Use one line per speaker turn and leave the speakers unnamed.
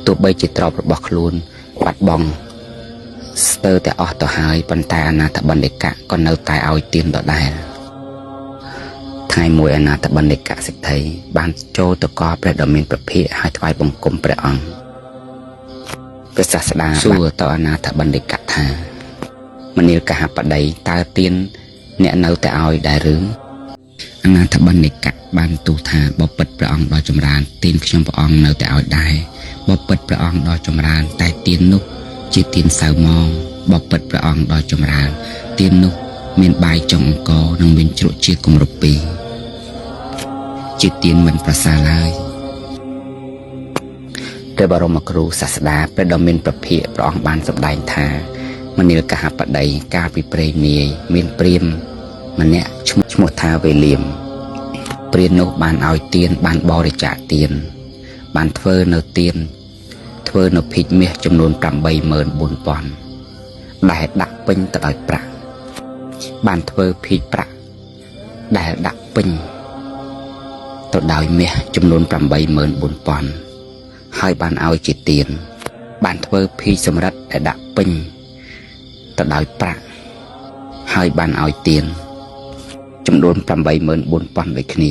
ទោះបីជាទ្រព្យរបស់ខ្លួនបាត់បង់ស្ទើរតែអស់ទៅហើយប៉ុន្តែអនាថបណ្ឌិកៈក៏នៅតែឲ្យទានដដែលថ្ងៃមួយអនាថបណ្ឌិកៈសិទ្ធិបានចូលទៅកល់ព្រះដ៏មានព្រះភិក្ខហើយថ្វាយបង្គំព្រះអង្គព្រះសាស្តាសួរទៅអនាថបណ្ឌិកៈថាមនាលកហបតីតើទានអ្នកនៅតែឲ្យដែរឬអនាថបណ្ឌិកៈបានទូលថាបបិទ្ធព្រះអង្គដ៏ចម្រើនទានខ្ញុំព្រះអង្គនៅតែឲ្យដែរបបិទ្ធព្រះអង្គដ៏ចម្រើនតែទាននោះជាទានសៅម៉ងបបិទ្ធព្រះអង្គដ៏ចម្រើនទាននោះមានបាយចុងអង្គរនិងមានជ្រក់ជាគម្រប់ពីរជាទានមិនប្រសើរឡើយព្រះបរមគ្រូសាស្តាព្រះដ៏មានព្រះភិក្ខព្រះអង្គបានសម្ដែងថាមនាលកហបតីកាលពីព្រេងនាយមានព្រាហ្មណ៍ម្នាក់ឈ្មោះថាវេលាមព្រាននោះបានឲ្យទានបានបរិច្ចាគទានបានធ្វើនៅទានធ្វើនៅភិក្ខមាសចំនួន 84000 ដែលដាក់ពេញទៅដោយប្រាក់បានធ្វើភិក្ខប្រាក់ដែលដាក់ពេញទៅដោយមាសចំនួន 84000 ហើយបានឲ្យជាទានបានធ្វើភិក្ខសម្រិតដែលដាក់ពេញទៅដោយប្រាក់ហើយបានឲ្យទានចំនួន 84000 ដូចគ្នា